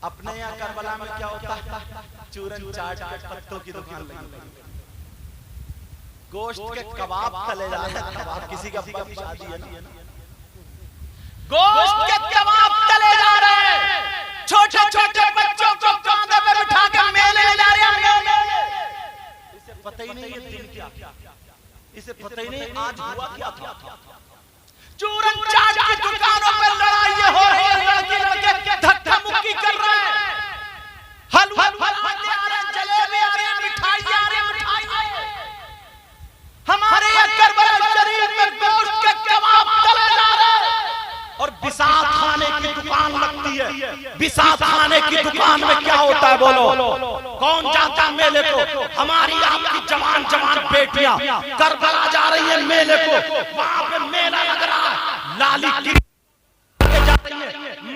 अपने यहाँ करबला में क्या होता है, चूरन चाट के पत्तों की दुकान लगी, गोश्त के कबाब तले जा रहे हैं, किसी का अब्बा की शादी है ना, गोश्त के कबाब तले जा रहे हैं, छोटे छोटे बच्चों को कांधे पे बिठा के मेले ले जा रहे हैं। इसे पता ही नहीं ये दिन क्या, इसे पता ही नहीं आज हुआ क्या था। चूरन चाट की दुकानों पे लड़ाई हो रही है, लड़के लड़के धक्का मुक्की कर रहे हैं, हलवा फराते आ रहे हैं, जलेबी आ रही है, मिठाई आ रही है, मिठाई आ रही है। हमारे करबला शरीफ में गोश्त के कबाब तले जा रहे हैं और बिसात खाने की दुकान लगती है। बिसात खाने की दुकान में क्या होता है बोलो, कौन जाता है मेले को? हमारी आपकी जवान जवान बेटियां करबला जा रही है मेले को, वहां पे मेला लग रहा है, लाली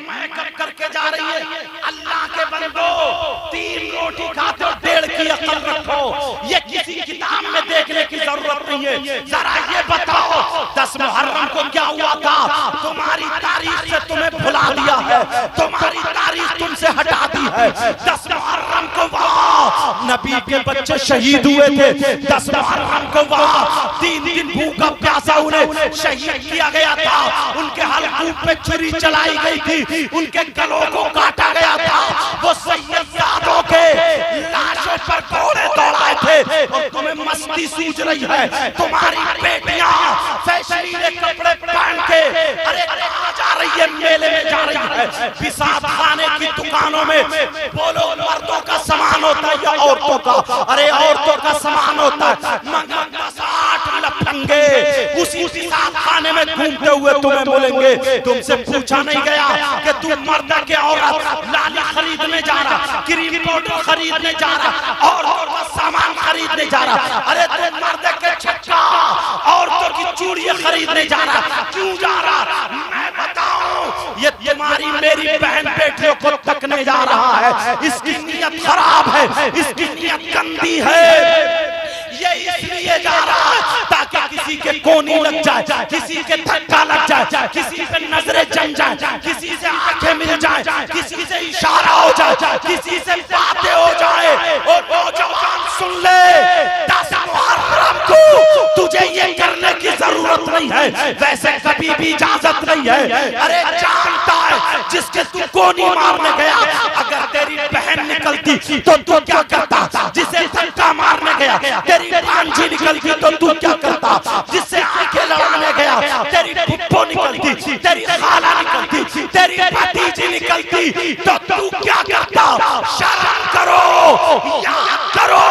मेकअप करके जा रही है। अल्लाह के बंदो, 3 रोटी खाते हो, 1.5 की अकल रखो, ये किसी किताब में देखने की जरूरत नहीं है। जरा ये बताओ 10 मुहर्रम को क्या हुआ था? तुम्हारी तारीख से तुम्हें भुला दिया है, तुम्हारी तारीख तुमसे हटा दी है। 10 मुहर्रम को वहाँ नबी के बच्चे शहीद हुए थे, 10 मुहर्रम को वहाँ 3 दिन भूखा प्यासा उन्हें शहीद किया गया था, उनके हलकूब पे छुरी चलाई गई थी, उनके गलों को काटा गया था, वो सैयदादों के लाशों पर घोड़े दौड़ाए थे और तुम्हें मस्ती सूझ रही है। तुम्हारी बेटियां फैशनीले कपड़े पहन के अरे कहां जा रही है? मेले में जा रही है, बिसात खाने की दुकानों में। बोलो मर्दों का सामान होता है या औरतों का? अरे औरतों का सामान होता है, मगर 8 लफंगे उसी बिसात खाने में घूमते हुए तुम्हें बोलेंगे, तुमसे पूछा नहीं गया कि तू मर्द के औरत लाली खरीदने जा रहा, क्रीम पाउडर खरीदने जा रहा, औरतों का सामान खरीदने जा रहा? अरे तू मर्द के छक्का औरतों की चूड़ियां खरीदने जा रहा, क्यों जा रहा? मैं बताऊं, ये तुम्हारी मेरी बहन बेटियों को तकने जा रहा है। इसकी नीयत खराब है, इसकी नीयत गंदी है। ये इसलिए जा रहा है ताकि किसी के कोनी लग जाए, किसी के धक्का लग जाए, किसी पे नजरें जम जाए, किसी से आंखें मिल जाए, किसी से इशारा हो जाए, किसी से बातें हो जाए। और नौजवान सुन ले, 10 मुहर्रम को तुझे ये करने की जरूरत नहीं है, वैसे कभी भी इजाजत नहीं है। अरे जानता है जिसके तू कोनी मारने गया, अगर तेरी बहन निकलती तो तू क्या करता? जिसे धक्का मारने गया तेरी भांजी निकलती तो तू क्या करता? जिससे आंखें लड़ाने गया तेरी फुप्पो निकलती, तेरी खाला निकलती, तेरी भतीजी निकलती तो तू क्या करता? शर्म करो, याद करो,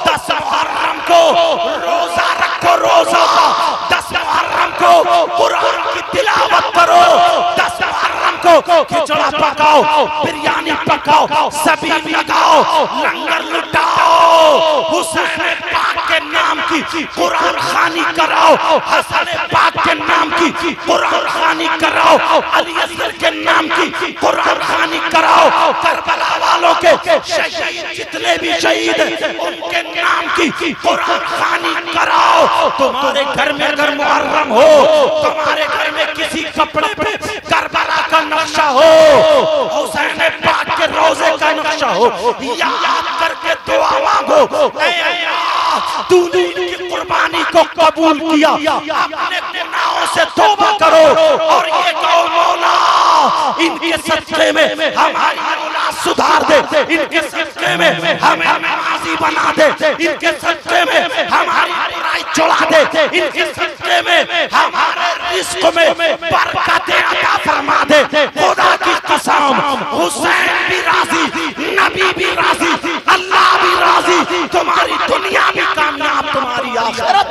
10 मुहर्रम को रोजा रखो, रोजा 10 मुहर्रम को कुरान की तिलावत करो, 10 मुहर्रम को खिचड़ा पकाओ, बिरयानी पकाओ, सबीन लगाओ, लंगर लुटाओ, हुसैन पाक के नाम की कुरान खानी कराओ, हसन पाक के नाम की कुरान खानी कराओ, अली असगर के नाम की कुरान खानी कराओ, करबला वालों के शहीद जितने भी शहीद उनके नाम की कुरान खानी कराओ। तुम्हारे घर में अगर मुहर्रम हो, तुम्हारे घर में किसी कपड़े पे करबला का नक्शा हो, हुसैन पाक के रोजे का नक्शा हो, याद करके दुआ मांगो, तूने इनकी कुर्बानी को कबूल किया, अपने गुनाहों से तौबा करो और ये कहो मौला इनके सदक़े में हमारी औलाद सुधार दे, इनके सदक़े में हमें नमाज़ी बना दे, इनके सदक़े में हमारी बुराई छुड़ा दे, इनके सदक़े में हमारे रिज़्क़ में बरकतें अता फरमा दे। खुदा की कसम, हुसैन भी राज़ी, नबी भी राज़ी, अल्लाह भी राज़ी, तुम्हारी दुनिया भी कामयाब, तुम्हारी आखिरत।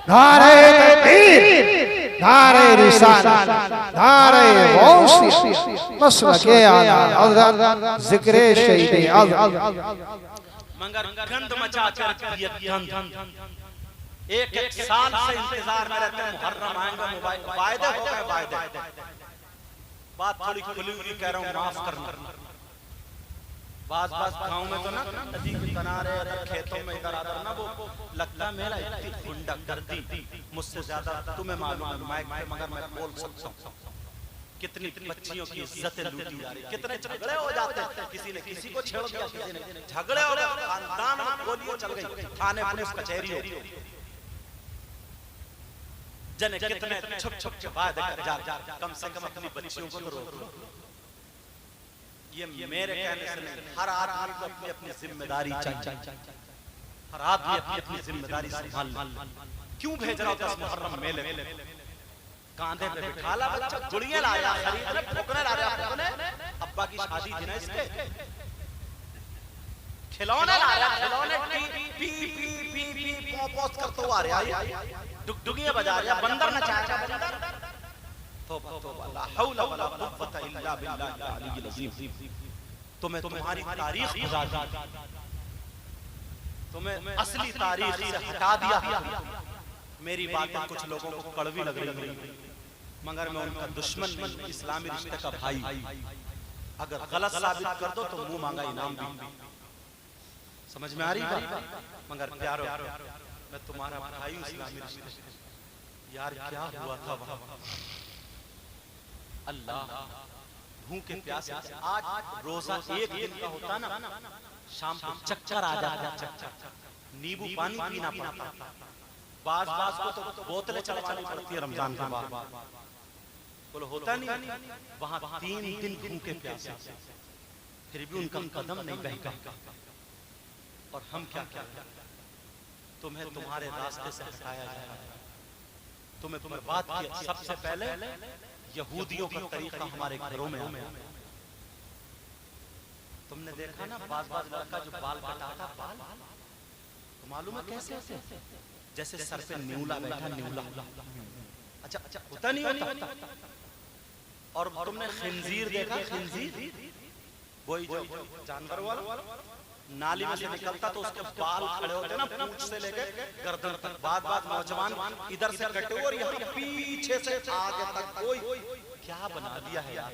नारे तकबीर, नारे रिसालत, नारे गौसी, मसलके आला हज़रत, ज़िक्र शहीद आज़म। मगर गंद मचा कर ये गंद एक साल से इंतजार में रहते हैं, मुहर्रम आएंगे, वायदे हो गए, वायदे। बात थोड़ी खुली हुई कह रहा हूँ, माफ करना। बास गाँव में तो ना नदी के किनारे खेतों में इधर आदर ना वो लगता मेरा इतनी गुंडा गर्दी मुझसे ज्यादा तुम्हें मालूम है, मगर मैं बोल सकता हूँ कितनी बच्चियों की इज्जतें लूटी जा रही, कितने झगड़े हो जाते हैं, किसी ने किसी को छेड़ दिया, किसी ने झगड़े हो गए, खानदान में गोलियां चल गई, थाने पुलिस कचहरी हो गई, जने कितने छुप छुप के वादे कर जा, कम से कम अपनी बच्चियों को रोको। ये मेरे कहने से नहीं, हर आदमी को अपनी अपनी जिम्मेदारी चाहिए, हर आदमी अपनी अपनी जिम्मेदारी संभाल। क्यों भेज रहा था मुहर्रम मेले, कांधे पे बिठा ला बच्चा, गुड़ियां लाया, खरीदने फूकने ला रहा है, अब्बा की शादी थी ना इसके, खिलौने ला रहा, खिलौने पी पी पी पी पी पोस करते हुआ आ रहा है, डुगडुगियां बजा रहा, बंदर नचाएगा बंदर। तौबा तौबा, ला हौला वला कुव्वता इल्ला बिल्लाहिल अलीय्यिल अज़ीम। तुम्हें तुम्हारी तारीख भुला दी, तुम्हें असली तारीख से हटा दिया। मेरी बातें कुछ लोगों को कड़वी लग रही है, मगर मैं उनका दुश्मन नहीं, इस्लामी रिश्ते का भाई। अगर गलत साबित कर दो तो मुंह मांगा इनाम भी। समझ में आ रही बात? मगर प्यारो, मैं तुम्हारा भाई हूं इस्लामी रिश्ते। यार क्या हुआ था वहां, अल्लाह भूखे प्यासे, आज रोजा एक दिन का होता ना, शाम को चक्कर आ जाता, नींबू पानी पीना पड़ता, बाज को तो बोतलें चलवानी पड़ती है रमजान के बाद, बोलो होता नहीं। वहां 3 दिन भूखे प्यासे, फिर भी उनका कदम नहीं बहका। और हम क्या क्या, तुम्हें तुम्हारे रास्ते से हटाया जाए। तुम्हें बात की, सबसे पहले यहूदियों का तरीका हमारे घरों में आया। तुमने देखा ना, बाज लड़का जो बाल कटाता, बाल तो मालूम है कैसे होते, जैसे सर पे न्यूला बैठा, न्यूला। अच्छा होता नहीं होता। और तुमने खिंजीर देखा, खिंजीर वही जो जानवर वाला नाली में से निकलता तो उसके बाल खड़े होते ना, पूंछ से लेके गर्दन तक। बाद नौजवान इधर से कटे और यहाँ पीछे से आगे तक। कोई क्या बना दिया है यार,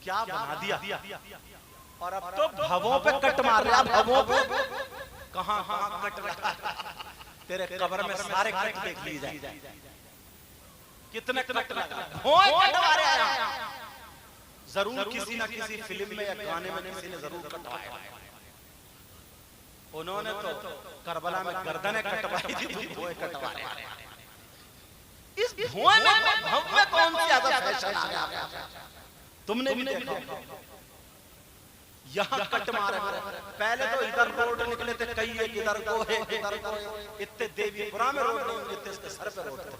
क्या बना दिया। और अब तो भवों पे कट मार रहा, भवों पे कहां कट रहा। तेरे कब्र में सारे कट देख ली जाए, कितने कट कटवा रहे हैं। जरूर किसी ना किसी फिल्म में या गाने में किसी ने जरूर कटवाया। उन्होंने तो करबला में गर्दनें कटवाई थी, भुएं कटवा रहे हैं। इस भुएं में कौन सी ज्यादा फैशन आ गया, तुमने भी देखा। यहाँ कट मारे, पहले तो इधर रोड निकले थे कई, एक इधर को है, इधर को है। इतने देवीपुरा में रोड नहीं, इतने इसके सर पे रोड थे।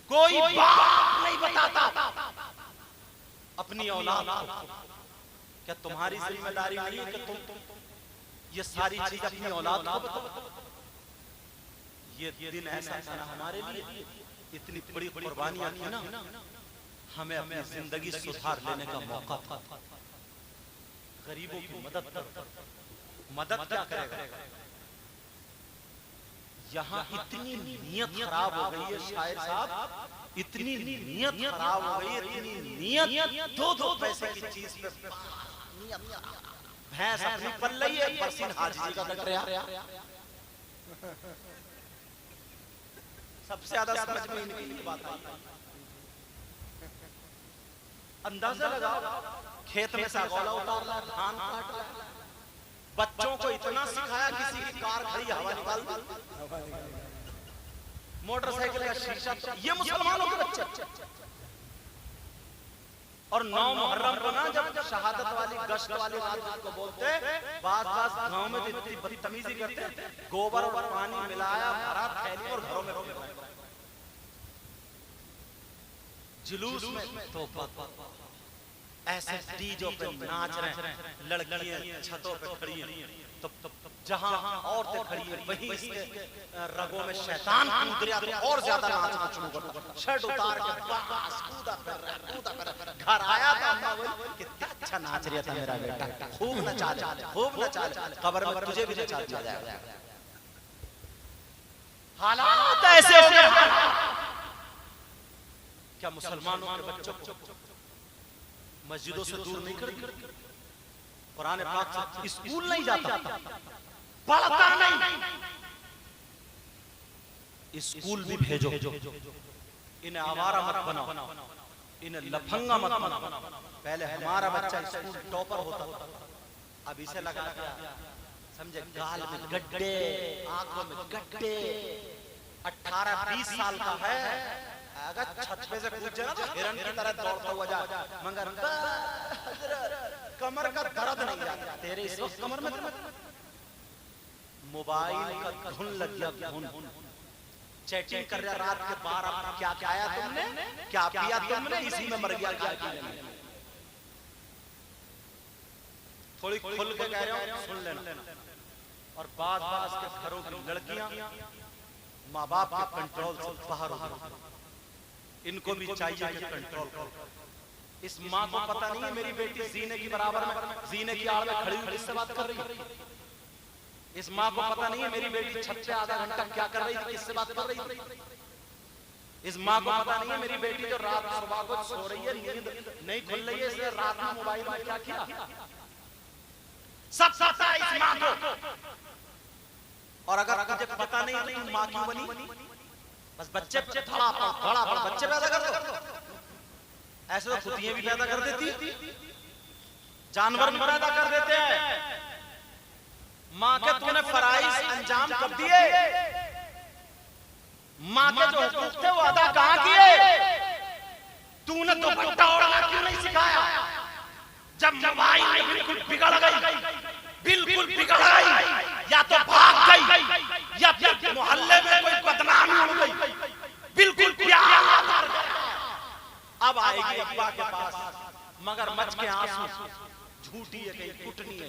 कोई बात नहीं बताता अपनी औलाद को। क्या तुम्हारी जिम्मेदारी नहीं है कि तुम ये सारी चीज अपनी औलाद को बताओ? ये दिन ऐसा था ना हमारे लिए, इतनी बड़ी कुर्बानियां की ना, हमें अपनी जिंदगी सुधार लेने का मौका था। गरीबों की मदद क्या करेगा? यहाँ इतनी नीयत खराब हो गई है शायर साहब, इतनी नीयत खराब हो गई है, इतनी नीयत। 2 पैसे की चीज पे भैंस अपनी पल रही है, बरसीन हाजी का कट रहा। सबसे ज्यादा समझ में इनकी बात आई। अंदाजा लगाओ, खेत में से गोला उतार रहा, धान काट रहा। बच्चों को इतना सिखाया, किसी की कार खड़ी हवा निकाल दी, मोटरसाइकिल का शीशा। ये मुसलमानों के बच्चे। और 9 मुहर्रम को ना, जब शहादत वाली गश्त वाली रात को बोलते, बात गांव में इतनी बदतमीजी करते, गोबर और पानी मिलाया, भरा थैली और घरों में जुलूस में। तो ऐसे डीजों पे नाच रहे हैं, लड़कियां छतों पे खड़ी हैं, तो जहां औरतें खड़ी हैं वहीं इसके रगों में शैतान कूद रहा, तो और ज्यादा नाचना शुरू कर। शर्ट उतार के बस कूदा फिर रहा। घर आया था, कितना अच्छा नाच रहा था मेरा बेटा, खूब नचा ले, खूब नचा ले, कब्र में तुझे भी नचा दिया जाएगा। हालात ऐसे हो गए। क्या मुसलमानों के बच्चों को मस्जिदों से दूर नहीं कर दिया? कुरान पाक से स्कूल नहीं जाता, पढ़ता नहीं, स्कूल भी भेजो। इन्हें आवारा मत बनाओ, इन्हें लफंगा मत बनाओ। पहले हमारा बच्चा स्कूल टॉपर होता था, अब इसे लगा दिया, समझे, गाल में गड्ढे, आंखों में गड्ढे। 18-20 साल का है, अगर छत पे से कूद जाए तो हिरन की तरह दौड़ता हुआ जा, मगर कमर का दर्द नहीं जाता। तेरे इस वक्त कमर में मोबाइल का धुन लग गया, धुन। चैटिंग कर रहा रात के 12, क्या खाया तुमने, क्या पिया तुमने, इसी में मर गया। थोड़ी खुल के कह रहा हूं, सुन लेना। और बाद के घरों की लड़कियां माँ बाप के कंट्रोल से बाहर हो गई। इनको भी चाहिए कि कंट्रोल करो। इस माँ को पता नहीं है मेरी बेटी जीने की बराबर में, जीने की आड़ में खड़ी हुई किससे बात कर रही है। इस माँ को पता नहीं है मेरी बेटी छत पे आधा घंटा क्या कर रही थी, किससे बात कर रही थी। इस माँ को पता नहीं है मेरी बेटी जो रात सुबह को सो रही है, नींद नहीं खुल रही है, इसलिए रात में मोबाइल में क्या किया, सब पता है इस माँ को। और अगर तुझे पता नहीं तो तुम माँ क्यों बनी? बस बच्चे बड़ा बच्चे पैदा कर दो। ऐसे तो खुदियां भी पैदा कर देती, जानवर भी पैदा कर देते हैं। माँ के तूने फराइज अंजाम कब दिए? माँ के जो हुकूक थे वो अदा कहां किए? तूने दुपट्टा ओढ़ना क्यों नहीं सिखाया? जब मोबाइल बिल्कुल बिगड़ गई, या तो भाग गई या फिर मोहल्ले में कोई बदनामी हो गई, बिल्कुल प्यार। अब आएगी अब्बा के पास मगर मच के आंसू, झूठी है कहीं, कुटनी है,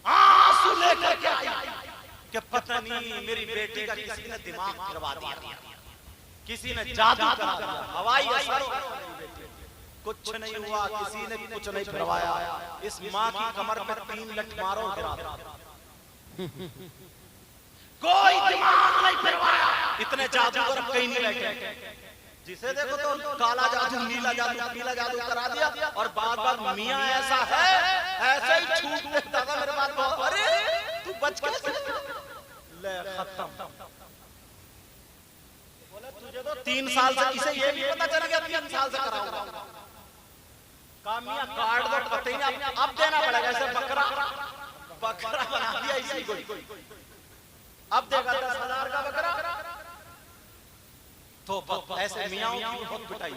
आंसू लेकर के आई कि पता नहीं मेरी बेटी का किसी ने दिमाग फिरवा दिया, किसी ने जादू करा दिया, हवाई असर, कुछ नहीं हुआ, किसी ने कुछ नहीं फिरवाया। इस माँ की कमर पे 3 लठ मारो गिरा दो, कोई दिमाग नहीं फिरवाया। इतने जादूगर कहीं नहीं बैठे, जिसे देखो तो काला जादू, नीला जादू, पीला जादू करा दिया। और बार मियाँ ऐसा है, ऐसे ही छूट देता था मेरे बात को, अरे तू बच कैसे, ले खत्म। बोले तुझे तो 3 साल से, इसे ये भी पता चल गया 3 साल से कराऊंगा। कामिया कार्ड दो, पता ही नहीं, अब देना पड़ेगा। ऐसे बकरा बना दिया इसी को, अब देगा 10,000 का बकरा। तो ऐसे मियाँ की बहुत पिटाई।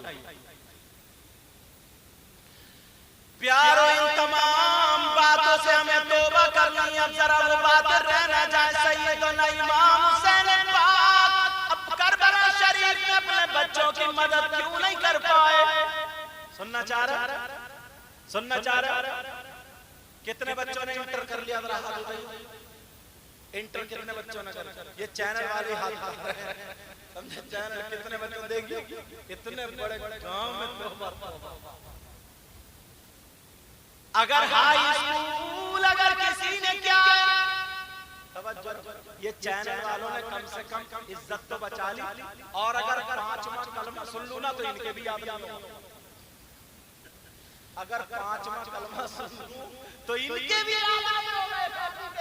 प्यारो, इन तमाम बातों से हमें तौबा करनी। अब जरा वो बात रहना जाए, सैयदना इमाम हुसैन पाक अब करबला शरीफ में अपने बच्चों की मदद क्यों नहीं कर पाए? सुनना चाह रहा? कितने बच्चों ने इंटर कर लिया? जरा हाथ उठाइए, इंटर कितने बच्चों ने कर? ये चैनल वाले हाथ उठा रहे हैं, समझे? चैनल कितने बच्चों देखिए, इतने बड़े गांव में अगर हाई स्कूल अगर किसी ने क्या, ये चैनल वालों ने कम से कम इज्जत तो बचा ली। और अगर 5वां कलमा सुन लूं ना तो इनके भी याद हो। अगर 5वां कलमा सुन लूं तो इनके भी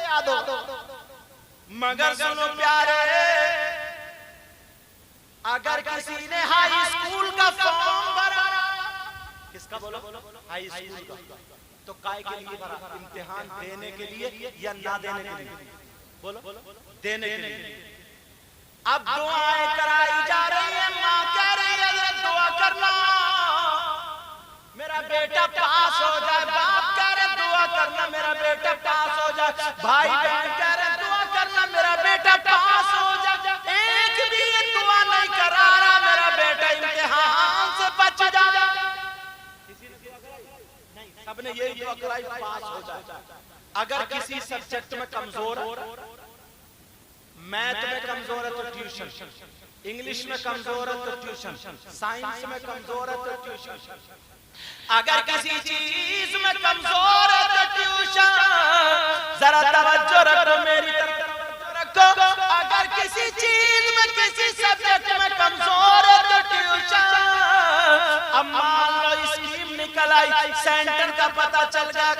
याद हो। मगर सुनो प्यारे, अगर किसी ने हाई स्कूल का फॉर्म भरा, किसका बोलो? हाई स्कूल का, तो काय के लिए भरा? इम्तिहान देने के लिए या ना देने के लिए? बोलो, देने के लिए। अब दुआएं कराई जा रही है, माँ कह रही है दुआ करना मेरा बेटा पास हो जाए, बाप कह रहे दुआ करना मेरा बेटा पास हो जाए, भाई बहन कह रहे दुआ करना मेरा बेटा पास हो जाए। एक भी दुआ नहीं करा रहा, मेरा बेटा इम्तिहान से बच जाए। सबने यही दुआ कराई, पास हो जाए। अगर किसी सब्जेक्ट में कमजोर, मैथ में कमजोर है तो ट्यूशन, इंग्लिश में कमजोर है तो ट्यूशन, साइंस में कमजोर है तो ट्यूशन, अगर किसी चीज में कमजोर है तो ट्यूशन। जरा तवज्जो रखो, मेरी तरफ रखो। अगर किसी चीज में, किसी सब्जेक्ट में कमजोर है तो ट्यूशन। अब मान लो स्कीम निकल आई, सेंटर का पता चल गया,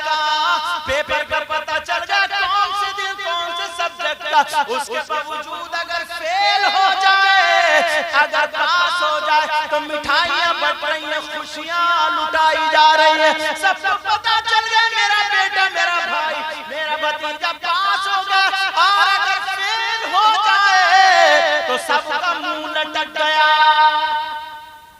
पेपर का पता चल गया, कौन से दिन कौन से सब्जेक्ट का, उसके बावजूद अगर फेल हो जाए अगर पास हो जाए तो मिठाइयां बट रही हैं, खुशियां लुटाई जा रही है। सबको पता चल गया मेरा बेटा, मेरा भाई, मेरा भतीजा पास हो गया, और अगर फेल हो जाए तो सबका मुंह लटक गया।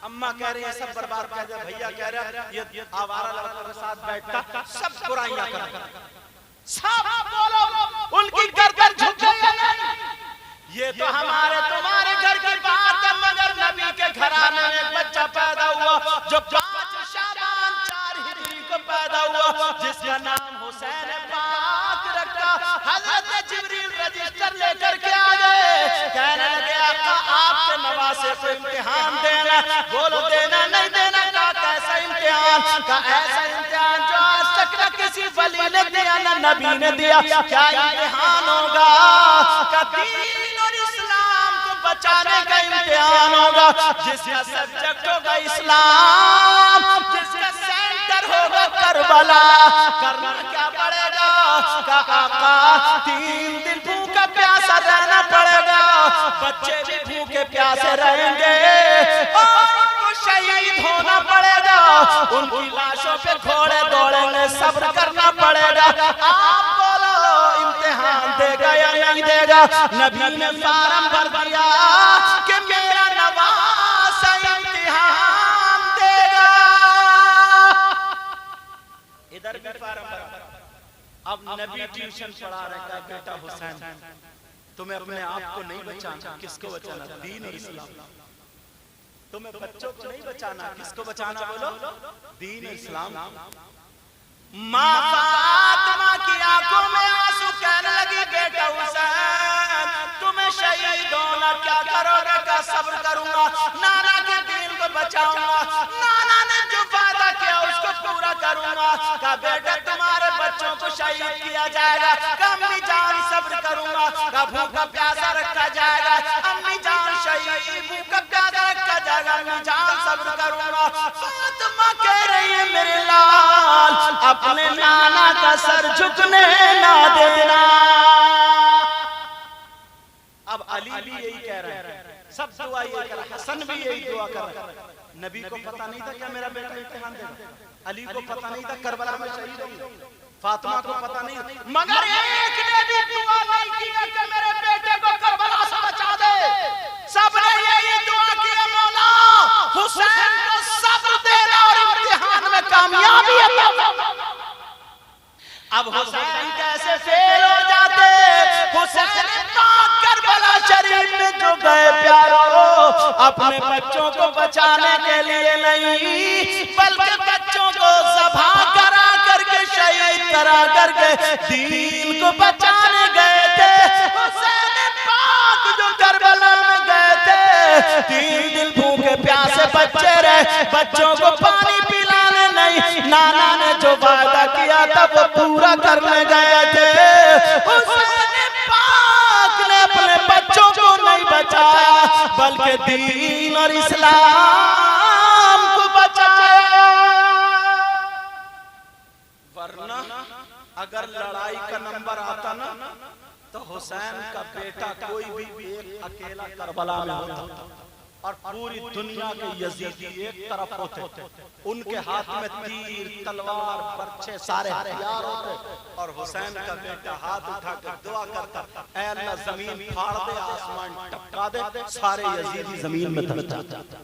अम्मा कह रही है सब बर्बाद कर दिया, भैया कह रहा है ये आवारा लड़कों के साथ बैठता सब बुराइयां करता, सब बोलो उनकी गर्दन झुक गई है नहीं। ये तो हमारे तुम्हारे घर की बात है, मगर नबी के घराने में एक बच्चा पैदा हुआ जो 5 शाबान 4 हिजरी को पैदा हुआ, जिसका नाम हुसैन पाक रखा। हजरत जिब्रील रजिस्टर लेकर के आ गए, कहने लगे आका आपके नवासे को इम्तिहान देना। बोलो देना नहीं देना? का कैसा इम्तिहान? का ऐसा इम्तिहान जो आज तक न किसी वली ने दिया न नबी ने दिया। क्या इम्तिहान होगा? का दीन और इस्लाम को बचाने का इम्तिहान होगा, जिसका सब्जेक्ट होगा इस्लाम, जिसका सेंटर होगा करबला। करना क्या पड़ेगा? का आका 3 दिन भूखा प्यासा रहना पड़ेगा, बच्चे भी भूखे प्यासे रहेंगे, और उनको शहीद होना पड़ेगा, उनकी लाशों पे घोड़े दौड़ेंगे, सब्र करना पड़ेगा। आप बोलो इम्तिहान देगा या नहीं देगा? नबी ने फार्म भर दिया कि मेरा नवासा इम्तिहान देगा। इधर भी फार्म भरा। अब नबी ट्यूशन पढ़ा रहा है, बेटा हुसैन तुम्हें अपने आप को नहीं बचाना, किसको बचाना? दीन और इस्लाम। तुम्हें बच्चों को नहीं बचाना, किसको बचाना? बोलो दीन इस्लाम। माँ फातिमा की आंखों में आंसू, कहने लगी बेटा हुसैन तुम्हें शहीद होना, क्या करोगे? का सब्र करूंगा, नाना के दीन को बचाऊंगा, नाना ने जो वादा किया उसको पूरा करूंगा। का बेटा तुम्हारे बच्चों को शहीद किया जाएगा, का अम्मी जान सब्र करूंगा, का भूखा प्यासा रखा जाएगा, अम्मी जान शहीद भूखा प्यासा रखा जाएगा, अम्मी जान सब्र करूंगा। फातिमा कह रही है मेरे लाल अपने नाना का सर झुकने ना देना। अब अली भी यही कह रहा है, सब दुआ ये कर, हसन भी यही दुआ कर रहा है। नबी को पता नहीं था क्या मेरा बेटा इम्तिहान देगा? अली को पता नहीं था करबला में शहीद होगी? फातिमा को पता नहीं, मगर एक ने भी दुआ नहीं की कि मेरे बेटे को करबला से बचा दे। सबने यही दुआ की मौला हुसैन को सब्र देना और इम्तिहान में कामयाबी अता फरमा। अब हुसैन कैसे फेल हो जाते? हुसैन पाक करबला शरीफ में जो गए प्यारों, अपने बच्चों को बचाने के लिए नहीं, बल्कि बच्चों को ज़बा करा करके शहीद करा करके दीन को बचाने गए थे। हुसैन पाक जो करबला में गए थे, 3 दिन भूखे प्यासे बच्चे रहे, बच्चों को पानी पिलाने नहीं, नाना ने जो वादा किया था वो पूरा करने गए थे। हुसैन पाक ने अपने बच्चों को नहीं बचाया, बल्कि दीन और इस्लाम को बचाया। वरना अगर लड़ाई का नंबर आता ना, तो हुसैन का बेटा कोई भी एक अकेला करबला में होता, और पूरी दुनिया के यजीदी एक तरफ होते, उनके हाथ में तीर तलवार बर्छे सारे हथियार होते, और हुसैन का बेटा हाथ उठाकर दुआ करता, ऐ अल्लाह जमीन फाड़ दे, आसमान टपका दे, सारे यजीदी जमीन में दब जाते।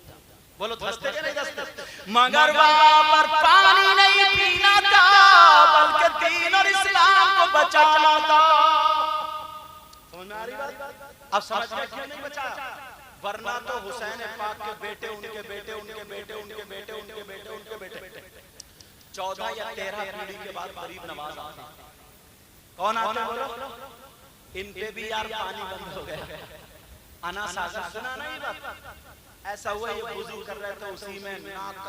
बोलो धंसते के नहीं धंसते? मगर वहां पर पानी नहीं पीना था, बल्कि दीन और इस्लाम को बचाना था। समझ में आ रही बात? अब समझ में क्यों नहीं बचाया? वरना तो हुसैन पाक के बेटे, उनके बेटे, उनके बेटे, उनके बेटे, उनके बेटे, उनके बेटे 14 या 13 पीढ़ी के बाद गरीब नवाज आते। कौन आते बोलो? इन पे भी यार पानी बंद हो गया। अना साजा सुना नहीं बात? ऐसा हुआ ये वुजू कर रहे थे, उसी में नाक कर